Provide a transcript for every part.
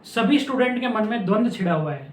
सभी स्टूडेंट के मन में द्वंद्व छिड़ा हुआ है,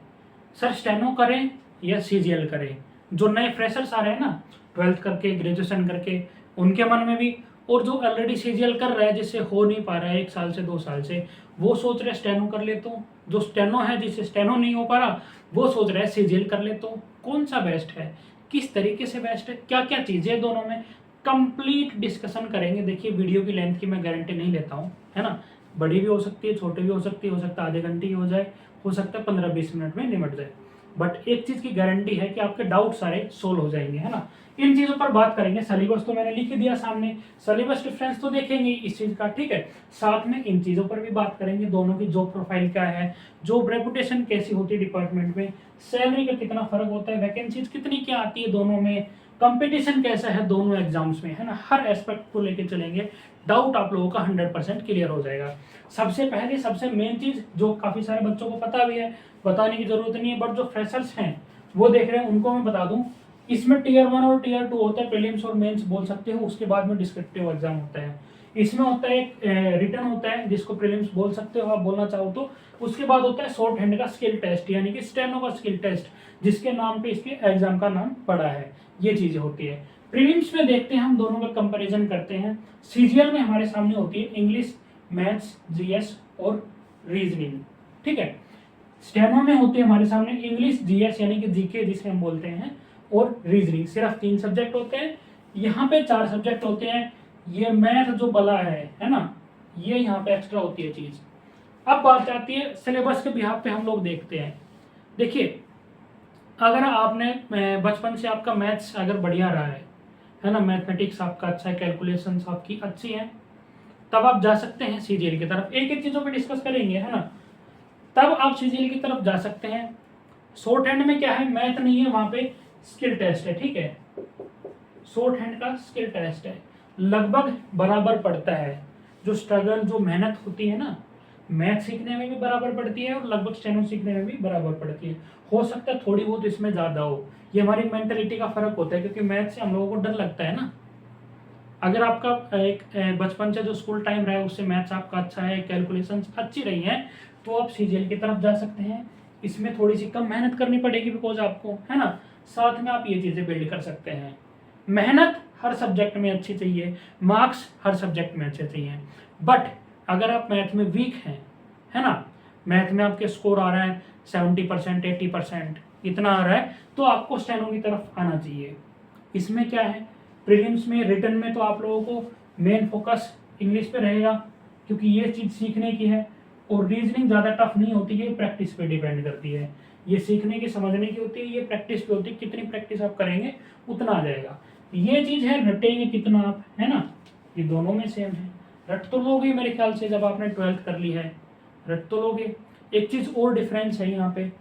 सर स्टेनो करें या सीजीएल करें। जो नए फ्रेशर्स आ रहे हैं ना, 12th करके ग्रेजुएशन करके, उनके मन में भी, और जो ऑलरेडी सीजीएल कर रहा है जिससे हो नहीं पा रहा है 1 साल से 2 साल से, वो सोच रहे स्टेनो कर लेता हूँ। जो स्टेनो है जिससे स्टेनो नहीं हो पा रहा, वो सोच रहा है सीजीएल कर लेता हूँ। कौन सा बेस्ट है, किस तरीके से बेस्ट है, क्या क्या चीज़ें हैं दोनों में, कंप्लीट डिस्कशन करेंगे। देखिए वीडियो की लेंथ की मैं गारंटी नहीं लेता हूँ, है ना, बड़ी भी हो सकती है, छोटी भी हो सकती है, हो सकता है आधे घंटे की हो जाए, हो सकता है 15-20 मिनट में निमट जाए। बट एक चीज की गारंटी है कि आपके डाउट सारे सोल्व हो जाएंगे, है ना। इन चीजों पर बात करेंगे। सिलेबस तो मैंने लिख दिया सामने, सिलेबस डिफरेंस तो देखेंगे इस चीज का, ठीक है। साथ में इन चीजों पर भी बात करेंगे, दोनों की जॉब प्रोफाइल क्या है, जॉब रेपुटेशन कैसी होती है डिपार्टमेंट में, सैलरी का कितना फर्क होता है, वैकेंसीज कितनी क्या आती है दोनों में, कंपटीशन कैसा है दोनों एग्जाम्स में, है ना। हर एस्पेक्ट को लेके चलेंगे, डाउट आप लोगों का 100% क्लियर हो जाएगा। सबसे पहले सबसे मेन चीज जो काफी सारे बच्चों को पता भी है, बताने की जरूरत नहीं है, बट जो फ्रेशर्स हैं वो देख रहे हैं उनको मैं बता दूं, इसमें टीयर 1 और टीयर 2 होता है, प्रीलिम्स और मेंस बोल सकते हो, उसके बाद में डिस्क्रिप्टिव एग्जाम होता है। इसमें होता है एक रिटर्न होता है जिसको प्रीलिम्स बोल सकते हो आप, बोलना चाहो तो। उसके बाद होता है शॉर्ट हैंड का स्किल टेस्ट, यानी कि स्टेनो का स्किल टेस्ट, जिसके नाम पे इसके एग्जाम का नाम पड़ा है। ये चीजें होती है। प्रीलिम्स में देखते हैं हम दोनों का कंपैरिजन करते हैं। सीजीएल में हमारे सामने होती है इंग्लिश, मैथ्स, जीएस और रीजनिंग, ठीक है। स्टेनो में होते हैं हमारे सामने इंग्लिश, जीएस यानी कि जीके जिसे हम बोलते हैं, और रीजनिंग। सिर्फ 3 सब्जेक्ट होते हैं, यहाँ पे 4 सब्जेक्ट होते हैं। ये मैथ जो बला है ना, ये यहाँ पे एक्स्ट्रा होती है चीज। अब बात आती है सिलेबस के बिहाफ पे हम लोग देखते हैं। देखिए अगर आपने बचपन से आपका मैथ्स अगर बढ़िया रहा है ना, मैथमेटिक्स आपका अच्छा है, कैलकुलेशंस आपकी अच्छी है, तब आप जा सकते हैं सीजीएल की तरफ। एक एक चीजों पे डिस्कस करेंगे, है ना, तब आप सीजीएल की तरफ जा सकते हैं। शॉर्ट हैंड में क्या है, मैथ नहीं है वहां पे, स्किल टेस्ट है, ठीक है। शॉर्ट हैंड का स्किल टेस्ट है, लगभग बराबर पड़ता है। जो स्ट्रगल, जो मेहनत होती है ना, मैथ सीखने में भी बराबर पड़ती है और लगभग स्टेनो सीखने में भी बराबर पड़ती है। हो सकता है थोड़ी बहुत इसमें ज्यादा हो, ये हमारी मेंटेलिटी का फर्क होता है, क्योंकि मैथ से हम लोगों को डर लगता है ना। अगर आपका एक बचपन से जो स्कूल टाइम रहा है उससे मैथ्स आपका अच्छा है, कैलकुलेशन अच्छी रही है, तो आप सीजीएल की तरफ जा सकते हैं। इसमें थोड़ी सी कम मेहनत करनी पड़ेगी बिकॉज आपको, है ना। साथ में आप ये चीजें बिल्ड कर सकते हैं। मेहनत हर सब्जेक्ट में अच्छी चाहिए, मार्क्स हर सब्जेक्ट में अच्छे चाहिए। बट अगर आप मैथ में वीक हैं, है ना, मैथ में आपके स्कोर आ रहा है 70%, 80%, इतना आ रहा है, तो आपको स्टेनो की तरफ आना चाहिए। इसमें क्या है, प्रीलिम्स में, रिटन में तो आप लोगों को मेन फोकस इंग्लिश पे रहेगा, क्योंकि ये चीज सीखने की है। और रीजनिंग ज़्यादा टफ नहीं होती है, प्रैक्टिस पे डिपेंड करती है। ये सीखने की, समझने की होती है, ये प्रैक्टिस पे होती है। कितनी प्रैक्टिस आप करेंगे उतना आ जाएगा। ये चीज़ है, रटेंगे कितना आप, है ना, ये दोनों में सेम है। रट तो लोगे मेरे ख्याल से, जब आपने 12th कर ली है रट तो लोगे। एक चीज़ और डिफरेंस है यहाँ पे,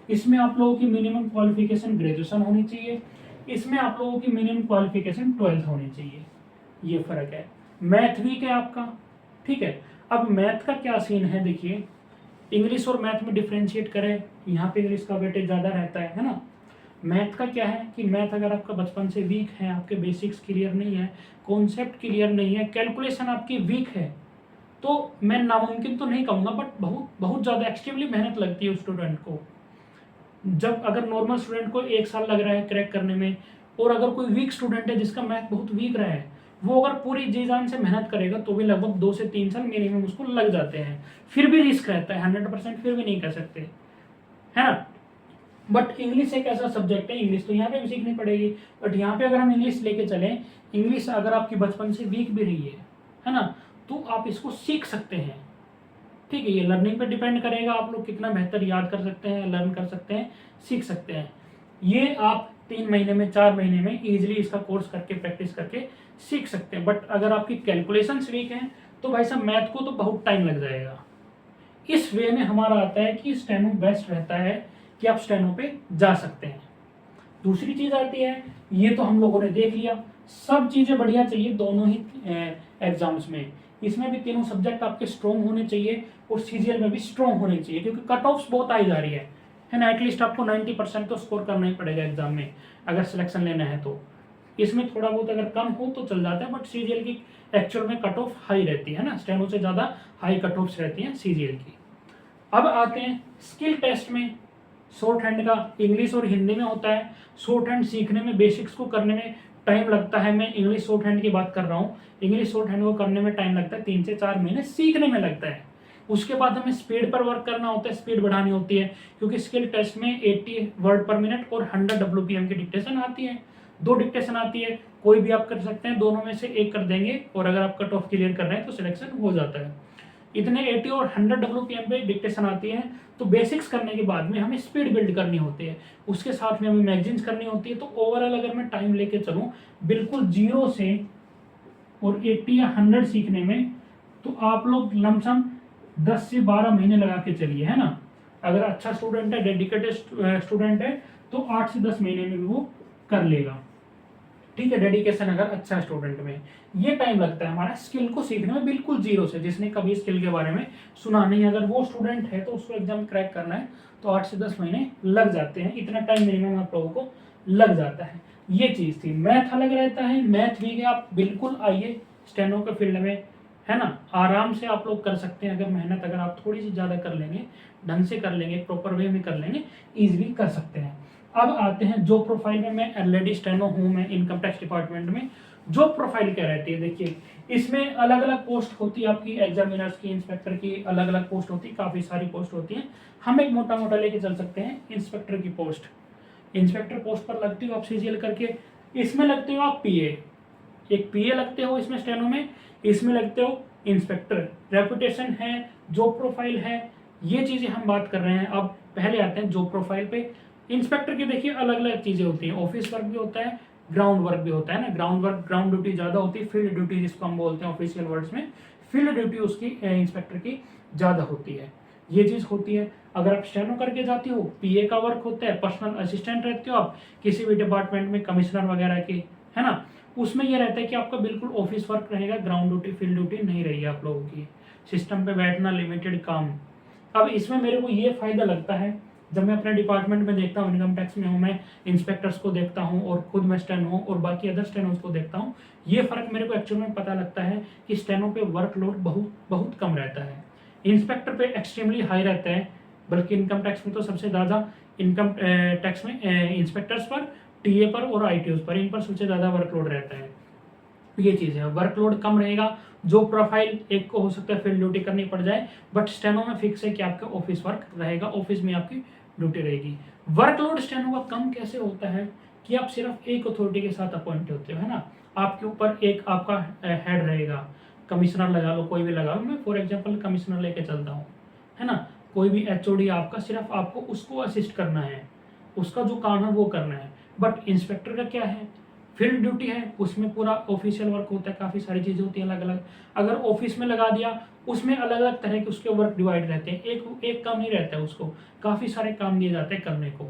इसमें आप लोगों की मिनिमम क्वालिफिकेशन ग्रेजुएशन होनी चाहिए, इसमें आप लोगों की मिनिमम क्वालिफिकेशन 12th होनी चाहिए। ये फर्क है। मैथ वीक है आपका, ठीक है। अब मैथ का क्या सीन है, देखिए इंग्लिश और मैथ में डिफ्रेंशिएट करें, यहाँ पे इंग्लिश का वेटेज ज़्यादा रहता है ना। मैथ का क्या है कि मैथ अगर आपका बचपन से वीक है, आपके बेसिक्स क्लियर नहीं है, कॉन्सेप्ट क्लियर नहीं है, कैलकुलेशन आपकी वीक है, तो मैं नामुमकिन तो नहीं कहूँगा, बट बहुत बहुत ज़्यादा एक्सट्रीमली मेहनत लगती है उस स्टूडेंट को। जब अगर नॉर्मल स्टूडेंट को 1 साल लग रहा है क्रैक करने में, और अगर कोई वीक स्टूडेंट है जिसका मैथ बहुत वीक रहा है, वो अगर पूरी जी जान से मेहनत करेगा तो भी लगभग 2 से 3 साल मिनिमम उसको लग जाते हैं। फिर भी रिस्क रहता है, 100% फिर भी नहीं कह सकते, है ना। बट इंग्लिश एक ऐसा सब्जेक्ट है, इंग्लिश तो यहाँ पे भी सीखनी पड़ेगी, बट यहाँ पे अगर हम इंग्लिश लेके चलें, इंग्लिश अगर आपकी बचपन से वीक भी रही है ना, तो आप इसको सीख सकते हैं, ठीक है। ये लर्निंग पे डिपेंड करेगा, आप लोग कितना बेहतर याद कर सकते हैं, लर्न कर सकते हैं, सीख सकते हैं। ये आप 3 महीने में, 4 महीने में इजीली इसका कोर्स करके, प्रैक्टिस करके सीख सकते हैं। बट अगर आपकी कैलकुलेशंस वीक हैं तो भाई साहब मैथ को तो बहुत टाइम लग जाएगा। इस वे में हमारा आता है कि स्टेनो बेस्ट रहता है, कि आप स्टेनो पे जा सकते हैं। दूसरी चीज आती है, ये तो हम लोगों ने देख लिया, सब चीजें बढ़िया चाहिए दोनों ही एग्जाम्स में। इसमें भी तीनों सब्जेक्ट आपके स्ट्रॉन्ग होने चाहिए और सीजीएल में भी स्ट्रॉन्ग होने चाहिए, क्योंकि कट ऑफ्स बहुत आई जा रही है ना। एटलीस्ट आपको 90% तो स्कोर करना ही पड़ेगा एग्जाम में अगर सिलेक्शन लेना है तो। इसमें थोड़ा बहुत अगर कम हो तो चल जाता है, बट सीजीएल की एक्चुअल में कट ऑफ हाई रहती है ना, स्टेनो से ज़्यादा हाई कट ऑफ्स रहती हैं सीजीएल की। अब आते हैं स्किल टेस्ट में। शॉर्ट हैंड का इंग्लिश और हिंदी में होता है। शॉर्ट हैंड सीखने में, बेसिक्स को करने में टाइम लगता है। मैं इंग्लिश शॉर्ट हैंड की बात कर रहा हूँ। इंग्लिश शॉर्ट हैंड को करने में टाइम लगता है 3 से 4 महीने सीखने में लगता है। उसके बाद हमें स्पीड पर वर्क करना होता है, स्पीड बढ़ानी होती है, क्योंकि स्किल टेस्ट में 80 वर्ड पर मिनट और 100 WPM की डिक्टेशन आती है। 2 डिक्टेशन आती है, कोई भी आप कर सकते हैं, दोनों में से एक कर देंगे और अगर आप कट ऑफ क्लियर कर रहे हैं तो सिलेक्शन हो जाता है। इतने 80 और 100 WPM पे डिक्टेशन आती है। तो बेसिक्स करने के बाद में हमें स्पीड बिल्ड करनी होती है, उसके साथ में हमें मैगजीन्स करनी होती है। तो ओवरऑल अगर मैं टाइम लेके चलूँ बिल्कुल 0 से और 80 या 100 सीखने में, तो आप लोग लमसम 10 से 12 महीने लगा के चलिए, है ना। अगर अच्छा स्टूडेंट है, डेडिकेटेड स्टूडेंट है, तो 8 से 10 महीने में भी वो कर लेगा। ठीक है, डेडिकेशन अगर अच्छा स्टूडेंट में। ये टाइम लगता है हमारा स्किल को सीखने में बिल्कुल 0 से। जिसने कभी स्किल के बारे में सुना नहीं, अगर वो स्टूडेंट है तो उसको एग्जाम क्रैक करना है तो 8 से 10 महीने लग जाते हैं। इतना टाइम मिनिमम आप लोगों को लग जाता है। ये चीज़ थी। मैथ अलग रहता है, मैथ भी आप बिल्कुल आइए स्टेनो के फील्ड में, है ना। आराम से आप लोग कर सकते हैं, अगर मेहनत अगर आप थोड़ी सी ज़्यादा कर लेंगे, ढंग से कर लेंगे, प्रॉपर वे में कर लेंगे, ईजिली कर सकते हैं। अब आते हैं जॉब प्रोफाइल में। मैं ऑलरेडी स्टेनो हूँ, मैं इनकम टैक्स डिपार्टमेंट में। जॉब प्रोफाइल क्या रहती है, देखिए इसमें अलग अलग पोस्ट होती है आपकी, एग्जामिनर्स की, इंस्पेक्टर की अलग अलग पोस्ट होती है, काफ़ी सारी पोस्ट होती है। हम एक मोटा मोटा लेके चल सकते हैं इंस्पेक्टर की पोस्ट। इंस्पेक्टर पोस्ट पर लगती हो आप CGL करके, इसमें लगते हो आप PA, एक PA लगते हो इसमें स्टेनो में, इसमें लगते हो इंस्पेक्टर। रेपुटेशन है, जॉब प्रोफाइल है, ये चीज़ें हम बात कर रहे हैं। अब पहले आते हैं जॉब प्रोफाइल पे। इंस्पेक्टर की देखिए अलग अलग चीज़ें होती हैं, ऑफिस वर्क भी होता है, ग्राउंड वर्क भी होता है ना। ग्राउंड वर्क, ग्राउंड ड्यूटी ज़्यादा होती है, फील्ड ड्यूटी जिसको हम बोलते हैं ऑफिशियल वर्ड्स में, फील्ड ड्यूटी उसकी इंस्पेक्टर की ज़्यादा होती है। ये चीज़ होती है। अगर आप स्टेनो करके जाते हो, PA का वर्क होता है, पर्सनल असिस्टेंट रहते हो आप किसी भी डिपार्टमेंट में, कमिश्नर वगैरह की, है ना। उसमें यह रहता है कि आपका बिल्कुल ऑफिस वर्क रहेगा, ग्राउंड ड्यूटी, फील्ड ड्यूटी नहीं रहेगी आप लोगों की। सिस्टम पे बैठना, लिमिटेड काम। अब इसमें मेरे को ये फायदा लगता है, जब मैं अपने डिपार्टमेंट में देखता हूँ, इनकम टैक्स में हूँ, मैं इंस्पेक्टर्स को देखता हूँ और खुद मैं स्टेनो हूँ और बाकी अदर स्टेनोज को देखता हूँ, ये फर्क मेरे को एक्चुअल में पता लगता है कि स्टेनो पे वर्कलोड बहुत बहुत कम रहता है, इंस्पेक्टर पे एक्सट्रीमली हाई रहता है। बल्कि इनकम टैक्स में तो सबसे ज़्यादा इनकम टैक्स में इंस्पेक्टर्स पर, TA पर और ITOs पर, इन पर सबसे ज़्यादा वर्कलोड रहता है। ये चीज़ है, वर्कलोड कम रहेगा। जो प्रोफाइल एक को हो सकता है फील्ड ड्यूटी करनी पड़ जाए, बट स्टेनो में फिक्स है कि आपका ऑफिस वर्क रहेगा, ऑफिस में आपकी ड्यूटी रहेगी। वर्कलोड स्टेनो का कम कैसे होता है कि आप सिर्फ एक अथॉरिटी के साथ अपॉइंट होते हो, है ना। आपके ऊपर एक आपका हेड रहेगा, कमिश्नर लगा लो, कोई भी लगा लो, मैं फॉर एग्जांपल कमिश्नर लेके चलता हूँ, है ना। कोई भी HOD आपका, सिर्फ आपको उसको असिस्ट करना है, उसका जो काम है वो करना है। बट इंस्पेक्टर का क्या है, फील्ड ड्यूटी है, उसमें पूरा ऑफिशियल वर्क होता है, काफ़ी सारी चीज़ें होती हैं अलग अलग। अगर ऑफिस में लगा दिया, उसमें अलग अलग तरह के उसके वर्क डिवाइड रहते हैं, एक काम नहीं रहता है, उसको काफ़ी सारे काम दिए जाते हैं करने को।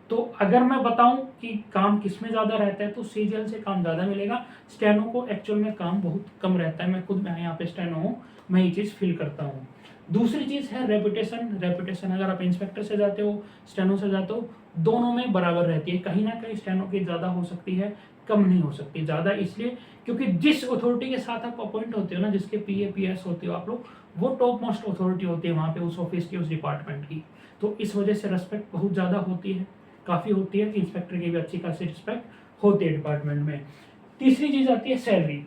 तो अगर मैं बताऊं कि काम किस में ज़्यादा रहता है, तो CGL से काम ज़्यादा मिलेगा। स्टेनो को एक्चुअल में काम बहुत कम रहता है। मैं खुद यहाँ पे स्टेनो हूँ, मैं ये चीज़ फील करता हूँ। दूसरी चीज़ है रेपुटेशन। रेपुटेशन अगर आप इंस्पेक्टर से जाते हो, स्टेनो से जाते हो, दोनों में बराबर रहती है। कहीं ना कहीं स्टेनो की ज़्यादा हो सकती है, कम नहीं हो सकती। ज़्यादा इसलिए क्योंकि जिस अथॉरिटी के साथ आप अपॉइंट होते हो ना, जिसके PA PS होते हो आप लोग, वो टॉप मोस्ट अथॉरिटी होती है वहाँ पे, उस ऑफिस की, उस डिपार्टमेंट की। तो इस वजह से रिस्पेक्ट बहुत ज़्यादा होती है, काफ़ी होती है। इंस्पेक्टर की भी अच्छी खासी रिस्पेक्ट होती है डिपार्टमेंट में। तीसरी चीज़ आती है सैलरी।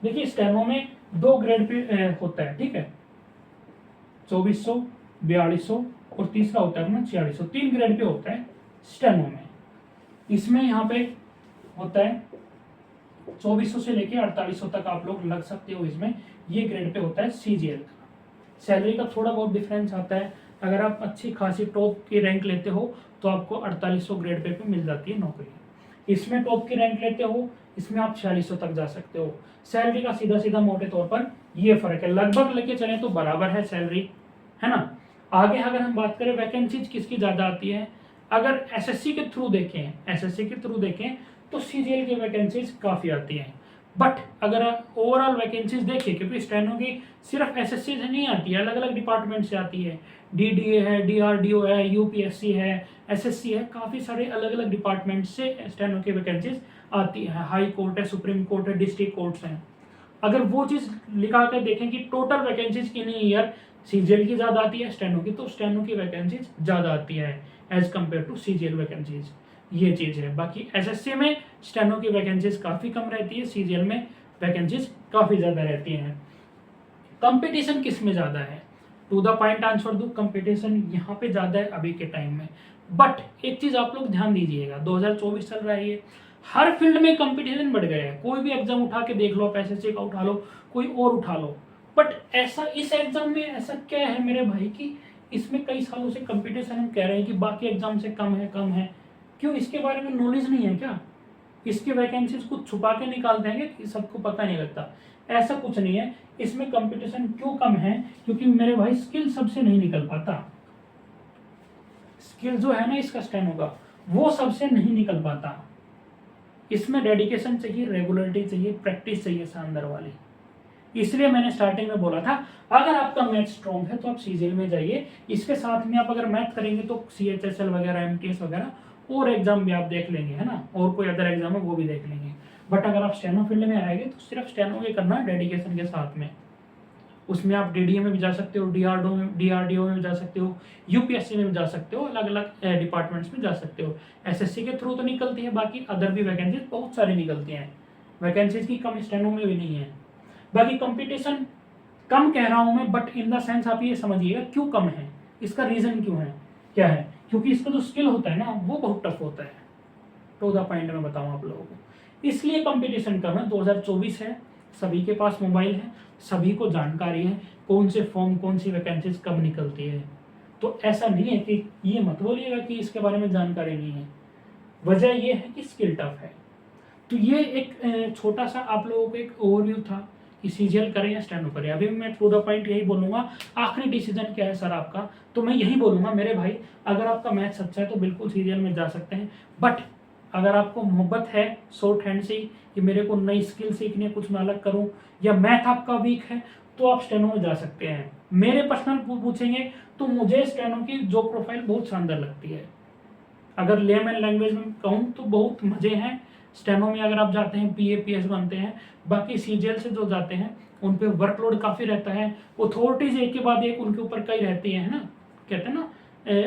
देखिए स्टेनो में 2 ग्रेड पे होता है, ठीक है, 2400, 4200 और तीसरा होता है अपना 4600। 3 ग्रेड पे होता है स्टेनो में। इसमें यहाँ पे होता है 2400 से लेके 4800 तक आप लोग लग सकते हो इसमें। ये ग्रेड पे होता है CGL का। सैलरी का थोड़ा बहुत डिफरेंस आता है। अगर आप अच्छी खासी टॉप की रैंक लेते हो तो आपको 4800 ग्रेड पे मिल जाती है नौकरी। इसमें टॉप की रैंक लेते हो, इसमें आप 4600 तक जा सकते हो। सैलरी का सीधा सीधा मोटे तौर पर ये फर्क है। लगभग लेके चले तो बराबर है सैलरी, है ना। आगे अगर हम बात करें वैकेंसीज किसकी ज़्यादा आती है, अगर SSC के थ्रू देखें, SSC के थ्रू देखें तो CGL की वैकेंसीज काफ़ी आती हैं। बट अगर ओवरऑल वैकेंसीज देखें, क्योंकि स्टेनो की सिर्फ SSC से नहीं आती है, अलग अलग डिपार्टमेंट से आती है। DDA है, DRDO है, UPSC है, SSC है, काफ़ी सारे अलग अलग डिपार्टमेंट से स्टेनो की वैकेंसीज आती है। हाई कोर्ट है, सुप्रीम कोर्ट है, डिस्ट्रिक्ट कोर्ट्स हैं। अगर वो चीज़ लिखा कर देखें कि total vacancies in year CGL की ज़्यादा आती है स्टेनो की, तो स्टेनो की वैकेंसीज ज़्यादा आती है as compared to CGL vacancies, ये चीज़ है। बाकी एसएससी में स्टेनो की वैकेंसीज काफ़ी कम रहती है, सीजीएल में वैकेंसीज काफ़ी ज़्यादा रहती हैं। कंपटीशन किस में ज़्यादा है? टू द पॉइंट आंसर दूँ, कंपटीशन यहाँ पे ज़्यादा है अभी के टाइम में। बट एक चीज़ आप लोग ध्यान दीजिएगा, 2024 चल रहा है, ये हर फील्ड में कंपटीशन बढ़ गया है। कोई भी एग्जाम उठा के देख लो, आप एसएससी का उठा लो, कोई और उठा लो, बट ऐसा इस एग्जाम में ऐसा क्या है मेरे भाई कि इसमें कई सालों से कंपटीशन हम कह रहे हैं कि बाकी एग्जाम से कम है। क्यों? इसके बारे में नॉलेज नहीं है क्या? इसकी वैकेंसीज कुछ छुपा के निकाल देंगे कि सबको पता नहीं लगता? ऐसा कुछ नहीं है। इसमें कंपटीशन क्यों कम है? क्योंकि मेरे भाई स्किल सबसे नहीं निकल पाता। स्किल जो है ना इसका स्टेनो का, वो सबसे नहीं निकल पाता। इसमें डेडिकेशन चाहिए, रेगुलरिटी चाहिए, प्रैक्टिस चाहिए शानदार वाली। इसलिए मैंने स्टार्टिंग में बोला था अगर आपका मैथ स्ट्रॉन्ग है तो आप सीजीएल में जाइए। इसके साथ में आप अगर मैथ करेंगे तो सीएचएसएल वगैरह, एमटीएस वगैरह और एग्जाम भी आप देख लेंगे, है ना, और कोई अदर एग्जाम है वो भी देख लेंगे। बट अगर आप स्टेनो फील्ड में आएंगे तो सिर्फ स्टेनो के करना है डेडिकेशन के साथ में। उसमें आप डीडीए में भी जा सकते हो, डीआरडीओ में भी जा सकते हो, यूपीएससी में भी जा सकते हो, अलग अलग डिपार्टमेंट्स में जा सकते हो। एसएससी के थ्रू तो निकलती है, बाकी अदर भी वैकेंसीज बहुत सारी निकलती हैं। वैकेंसीज की कम स्टेनो में भी नहीं है। बाकी कंपटीशन कम कह रहा हूं मैं, बट इन द सेंस आप ये समझिएगा क्यों कम है, इसका रीजन क्यों है, क्या है? क्योंकि इसका जो स्किल होता है ना वो बहुत टफ होता है। टू द पॉइंट में बताऊं आप लोगों को, इसलिए कंपटीशन कम है। 2024 है, सभी के पास मोबाइल है, सभी को जानकारी है कौन से फॉर्म, कौन सी वैकेंसीज कब निकलती है। तो ऐसा नहीं है कि ये मत बोलिएगा कि इसके बारे में जानकारी नहीं है। वजह यह है कि स्किल टफ है। तो ये एक छोटा सा आप लोगों को एक ओवरव्यू था कि सीजीएल करें या स्टेनो करें। अभी मैं टू द पॉइंट यही बोलूंगा, आखिरी डिसीजन क्या है सर आपका, तो मैं यही बोलूंगा मेरे भाई, अगर आपका मैथ्स अच्छा है तो बिल्कुल सीजीएल में जा सकते हैं। बट अगर आपको मोहब्बत है शॉर्ट हैंड से कि मेरे को नई स्किल सीखनी है, कुछ मैं अलग करूं, या मैथ आपका वीक है, तो आप स्टेनो में जा सकते हैं। मेरे पर्सनल पूछेंगे तो मुझे स्टेनो की जॉब प्रोफाइल बहुत शानदार लगती है। अगर लेमन लैंग्वेज में कहूँ तो बहुत मजे हैं स्टेनो में। अगर आप जाते हैं पीए पीएस बनते हैं। बाकी सीजीएल से जो जाते हैं उन पे वर्कलोड काफ़ी रहता है, अथॉरिटीज एक के बाद एक उनके ऊपर कई रहती है ना, कहते हैं ना,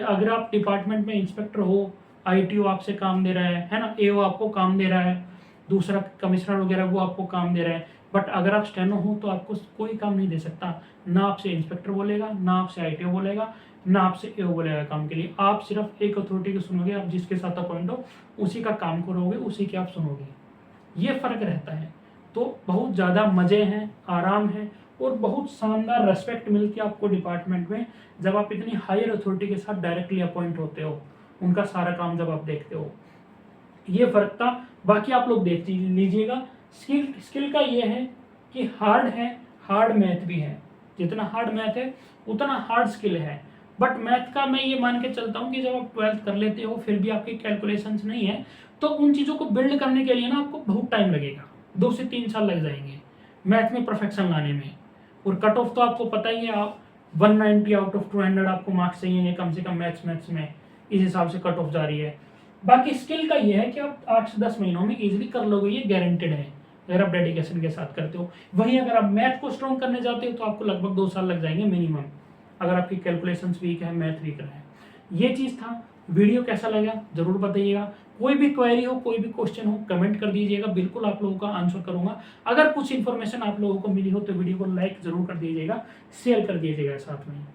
अगर आप डिपार्टमेंट में इंस्पेक्टर हो, आईटीओ आपसे काम दे रहा है ना, एओ आपको काम दे रहा है, दूसरा कमिश्नर वगैरह वो आपको काम दे रहा है। बट अगर आप स्टेनो हो तो आपको कोई काम नहीं दे सकता, ना आपसे इंस्पेक्टर बोलेगा, ना आपसे आईटीओ बोलेगा, ना आपसे एओ बोलेगा काम के लिए। आप सिर्फ एक अथॉरिटी को सुनोगे, आप जिसके साथ अपॉइंट हो उसी का काम करोगे, उसी के आप सुनोगे। ये फर्क रहता है। तो बहुत ज़्यादा मज़े हैं, आराम है, और बहुत शानदार रेस्पेक्ट मिलती है आपको डिपार्टमेंट में जब आप इतनी हायर अथॉरिटी के साथ डायरेक्टली अपॉइंट होते हो, उनका सारा काम जब आप देखते हो। ये फर्क था। बाकी आप लोग देख लीजिएगा, स्किल का ये है कि हार्ड है, हार्ड मैथ भी है। जितना हार्ड मैथ है उतना हार्ड स्किल है। बट मैथ का मैं ये मान के चलता हूँ कि जब आप 12th कर लेते हो फिर भी आपकी कैलकुलेशंस नहीं है, तो उन चीज़ों को बिल्ड करने के लिए ना आपको बहुत टाइम लगेगा, 2 से 3 साल लग जाएंगे मैथ में परफेक्शन लाने में। और कट ऑफ तो आपको पता ही है, आप 190 आउट ऑफ 200 आपको मार्क्स चाहिए कम से कम मैथ्स में, इस हिसाब से कट ऑफ जा रही है। बाकी स्किल का ये है कि आप 8 से 10 महीनों में इजीली कर लोगे, ये गारंटेड है अगर आप डेडिकेशन के साथ करते हो। वहीं अगर आप मैथ को स्ट्रॉन्ग करने जाते हो तो आपको लगभग 2 साल लग जाएंगे मिनिमम, अगर आपकी कैलकुलेशंस वीक है, मैथ वीक है। ये चीज़ था। वीडियो कैसा लगा जरूर बताइएगा। कोई भी क्वेरी हो, कोई भी क्वेश्चन हो, कमेंट कर दीजिएगा, बिल्कुल आप लोगों का आंसर करूंगा। अगर कुछ इन्फॉर्मेशन आप लोगों को मिली हो तो वीडियो को लाइक जरूर कर दीजिएगा, शेयर कर दीजिएगा साथ में।